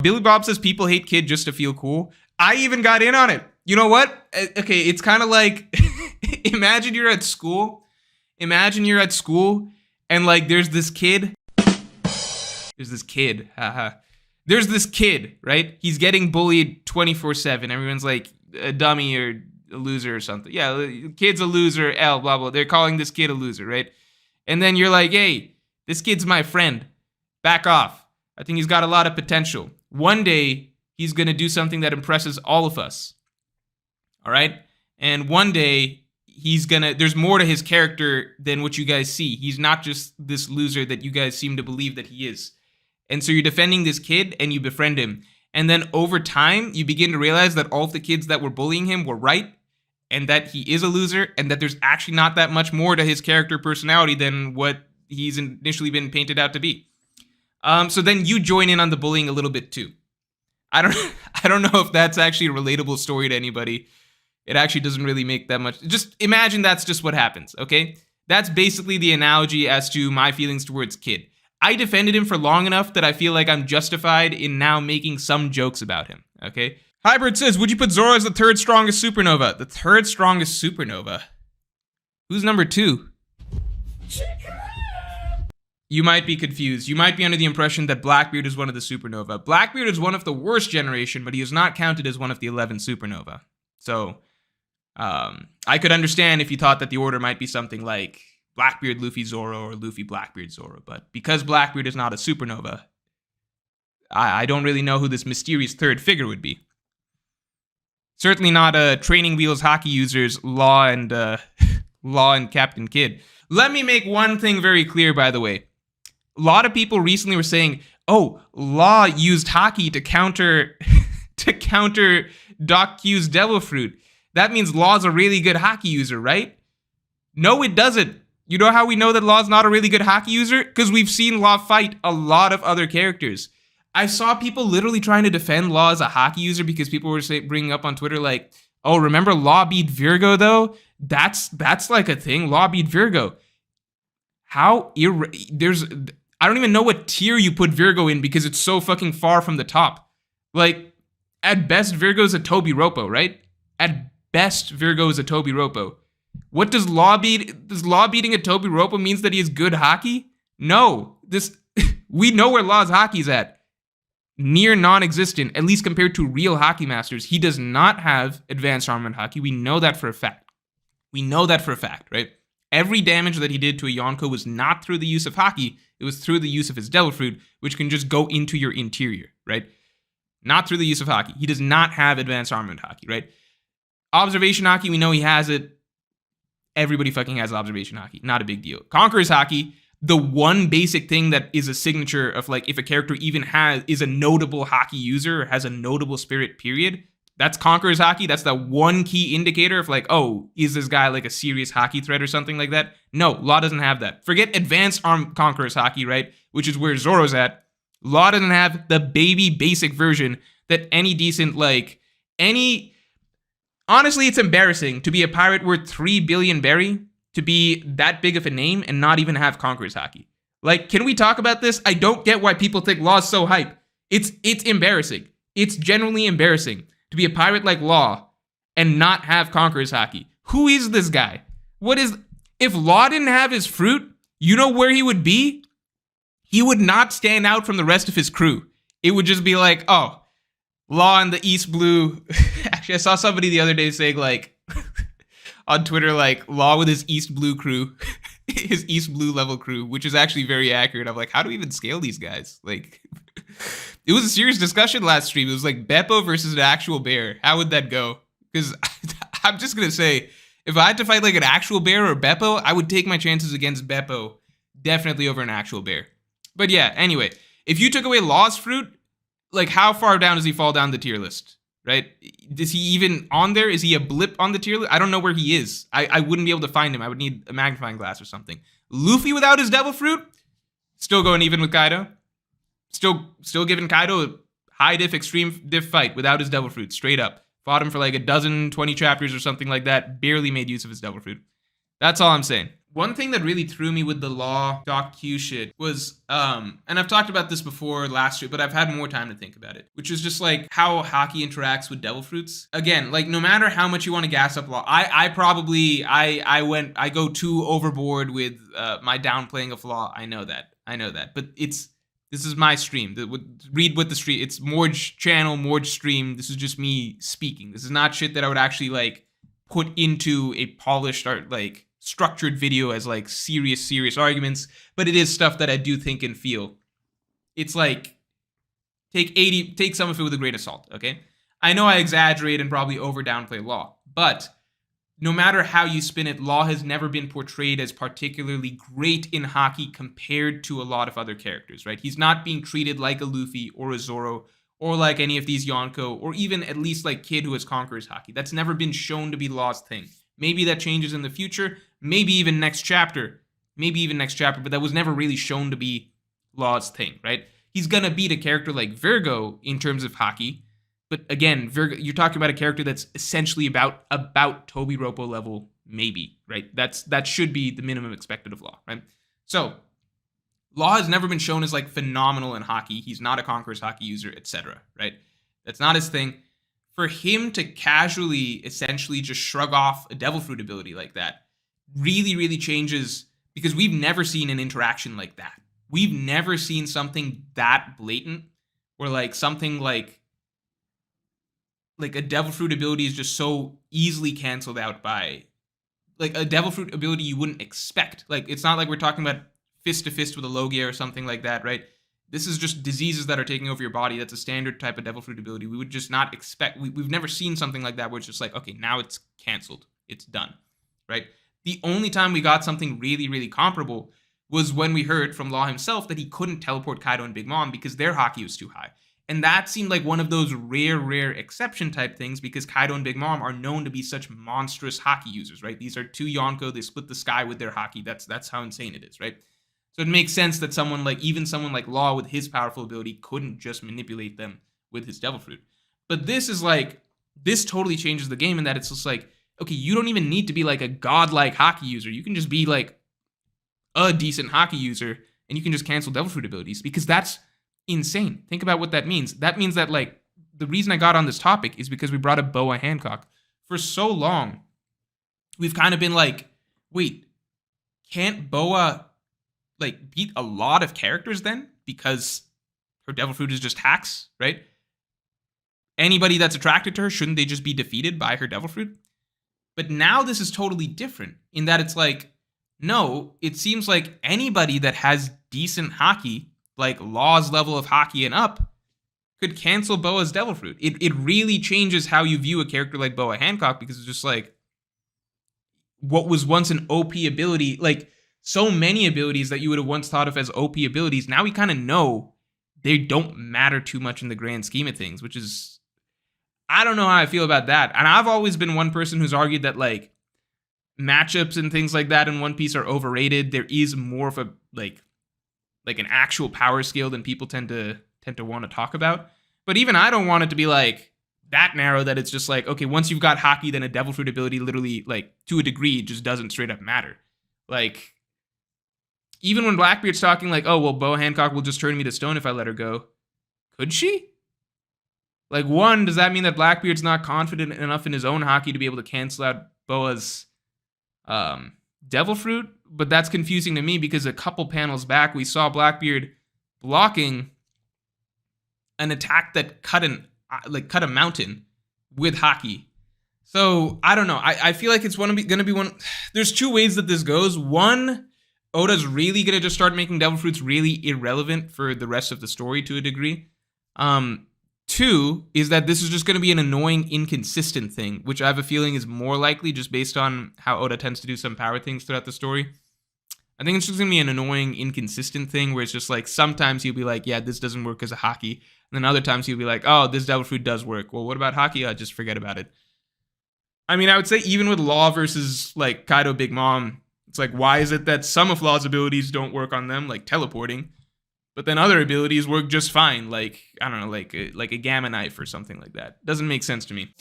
Billy Bob says people hate Kid just to feel cool. I even got in on it. You know what? Okay, it's kind of like, imagine you're at school. Imagine you're at school and like there's this kid. There's this kid. Haha. There's this kid, right? He's getting bullied 24/7. Everyone's like a dummy or a loser or something. Yeah, the kid's a loser, L, blah, blah. They're calling this kid a loser, right? And then you're like, hey, this kid's my friend. Back off. I think he's got a lot of potential. One day, he's going to do something that impresses all of us. All right? And one day, there's more to his character than what you guys see. He's not just this loser that you guys seem to believe that he is. And so you're defending this kid and you befriend him. And then over time, you begin to realize that all of the kids that were bullying him were right and that he is a loser and that there's actually not that much more to his character personality than what he's initially been painted out to be. So then you join in on the bullying a little bit too. I don't know if that's actually a relatable story to anybody. It actually doesn't really make that much. Just imagine that's just what happens, okay? That's basically the analogy as to my feelings towards Kid. I defended him for long enough that I feel like I'm justified in now making some jokes about him, okay? Hybrid says, would you put Zoro as the third strongest supernova? The third strongest supernova? Who's number 2? You might be confused. You might be under the impression that Blackbeard is one of the supernova. Blackbeard is one of the worst generation, but he is not counted as one of the 11 supernova. So, I could understand if you thought that the order might be something like Blackbeard, Luffy, Zoro, or Luffy, Blackbeard, Zoro. But because Blackbeard is not a supernova, I don't really know who this mysterious third figure would be. Certainly not Training Wheels Haki users, Law and Captain Kid. Let me make one thing very clear, by the way. A lot of people recently were saying, oh, Law used Haki to counter Doc Q's Devil Fruit. That means Law's a really good Haki user, right? No, it doesn't. You know how we know that Law's not a really good Haki user? Because we've seen Law fight a lot of other characters. I saw people literally trying to defend Law as a Haki user because people were bringing up on Twitter like, oh, remember Law beat Virgo though? That's like a thing. Law beat Virgo. I don't even know what tier you put Virgo in because it's so fucking far from the top. Like, at best, Virgo's a Toby Roppo, right? At best, Virgo is a Toby Roppo. What does Law beat? Does Law beating a Toby Roppo means that he is good Haki? No. We know where Law's Haki's at. Near non-existent, at least compared to real Haki masters. He does not have advanced armament Haki. We know that for a fact. Right? Every damage that he did to a Yonko was not through the use of Haki. It was through the use of his Devil Fruit, which can just go into your interior, right? Not through the use of Haki. He does not have advanced armament Haki, right? Observation Haki, we know he has it. Everybody fucking has observation Haki. Not a big deal. Conqueror's Haki, the one basic thing that is a signature of like if a character even is a notable Haki user or has a notable spirit, period, that's Conqueror's Haki. That's the one key indicator of like, oh, is this guy like a serious Haki threat or something like that? No, Law doesn't have that. Forget advanced Conqueror's Haki, right? Which is where Zoro's at. Law doesn't have the baby basic version that any decent, honestly, it's embarrassing to be a pirate worth 3 billion berry, to be that big of a name and not even have Conqueror's Haki. Like, can we talk about this? I don't get why people think Law's so hype. It's embarrassing. It's genuinely embarrassing to be a pirate like Law and not have Conqueror's Haki. Who is this guy? If Law didn't have his fruit, you know where he would be? He would not stand out from the rest of his crew. It would just be like, oh, Law and the East Blue. Actually, I saw somebody the other day saying like, on Twitter, like, Law with his East Blue crew, his East Blue level crew, which is actually very accurate. I'm like, how do we even scale these guys? Like, it was a serious discussion last stream. It was like Beppo versus an actual bear. How would that go? Because I'm just going to say, if I had to fight like an actual bear or Beppo, I would take my chances against Beppo definitely over an actual bear. But yeah, anyway, if you took away Law's fruit, like how far down does he fall down the tier list? Right? Is he even on there? Is he a blip on the tier list? I don't know where he is. I wouldn't be able to find him. I would need a magnifying glass or something. Luffy without his Devil Fruit? Still going even with Kaido. Still giving Kaido a high diff, extreme diff fight without his Devil Fruit. Straight up. Fought him for like 20 chapters or something like that. Barely made use of his Devil Fruit. That's all I'm saying. One thing that really threw me with the Law Doc Q shit was, and I've talked about this before last year, but I've had more time to think about it, which is just like how Haki interacts with Devil Fruits. Again, like no matter how much you want to gas up Law, I go too overboard with my downplaying of Law. I know that, but this is my stream. Read what the stream. It's Morj channel, Morj stream. This is just me speaking. This is not shit that I would actually like put into a polished art like structured video as like serious arguments, but it is stuff that I do think and feel. It's like take some of it with a grain of salt, okay? I know I exaggerate and probably over downplay Law, but no matter how you spin it, Law has never been portrayed as particularly great in Haki compared to a lot of other characters, right? He's not being treated like a Luffy or a Zoro or like any of these Yonko or even at least like Kid who has conquers Haki. That's never been shown to be Law's thing. Maybe that changes in the future, maybe even next chapter, but that was never really shown to be Law's thing, right? He's gonna beat a character like Virgo in terms of Haki, but again, Virgo, you're talking about a character that's essentially about Toby Roppo level, maybe, right? That should be the minimum expected of Law, right? So, Law has never been shown as like phenomenal in Haki. He's not a Conqueror's Haki user, etc., right? That's not his thing. For him to casually, essentially just shrug off a Devil Fruit ability like that really changes, because we've never seen an interaction like that. We've never seen something that blatant where like something like a Devil Fruit ability is just so easily canceled out by like a Devil Fruit ability you wouldn't expect. Like it's not like we're talking about fist to fist with a Logia or something like that, right? This is just diseases that are taking over your body. That's a standard type of Devil Fruit ability. We would just not expect, we've never seen something like that where it's just like, okay, now it's canceled. It's done, right? The only time we got something really comparable was when we heard from Law himself that he couldn't teleport Kaido and Big Mom because their Haki was too high. And that seemed like one of those rare exception type things because Kaido and Big Mom are known to be such monstrous Haki users, right? These are two Yonko. They split the sky with their Haki. That's how insane it is, right? So it makes sense that someone like Law with his powerful ability couldn't just manipulate them with his Devil Fruit. But this totally changes the game in that it's just like, okay, you don't even need to be like a godlike Haki user. You can just be like a decent Haki user and you can just cancel Devil Fruit abilities because that's insane. Think about what that means. That means that like the reason I got on this topic is because we brought up Boa Hancock. For so long, we've kind of been like, wait, can't Boa like beat a lot of characters then because her Devil Fruit is just hacks, right? Anybody that's attracted to her, shouldn't they just be defeated by her Devil Fruit? But now this is totally different in that it's like, no, it seems like anybody that has decent Haki, like Law's level of Haki and up, could cancel Boa's Devil Fruit. It really changes how you view a character like Boa Hancock because it's just like, what was once an OP ability, like so many abilities that you would have once thought of as OP abilities, now we kind of know they don't matter too much in the grand scheme of things, which is, I don't know how I feel about that. And I've always been one person who's argued that like matchups and things like that in One Piece are overrated. There is more of a like an actual power scale than people tend to want to talk about. But even I don't want it to be like that narrow that it's just like, okay, once you've got Haki, then a Devil Fruit ability literally like to a degree just doesn't straight up matter. Like even when Blackbeard's talking like, oh, well, Boa Hancock will just turn me to stone if I let her go. Could she? Like, one, does that mean that Blackbeard's not confident enough in his own Haki to be able to cancel out Boa's Devil Fruit? But that's confusing to me because a couple panels back, we saw Blackbeard blocking an attack that cut a mountain with Haki. So, I don't know. I feel like it's going to be one. There's two ways that this goes. One, Oda's really going to just start making Devil Fruits really irrelevant for the rest of the story to a degree. Two is that this is just going to be an annoying, inconsistent thing, which I have a feeling is more likely just based on how Oda tends to do some power things throughout the story. I think it's just going to be an annoying, inconsistent thing where it's just like sometimes he'll be like, yeah, this doesn't work as a Haki. And then other times he'll be like, oh, this Devil Fruit does work. Well, what about Haki? I'll just forget about it. I mean, I would say even with Law versus like Kaido Big Mom, it's like, why is it that some of Law's abilities don't work on them, like teleporting, but then other abilities work just fine, like, I don't know, like a Gamma Knife or something like that? Doesn't make sense to me.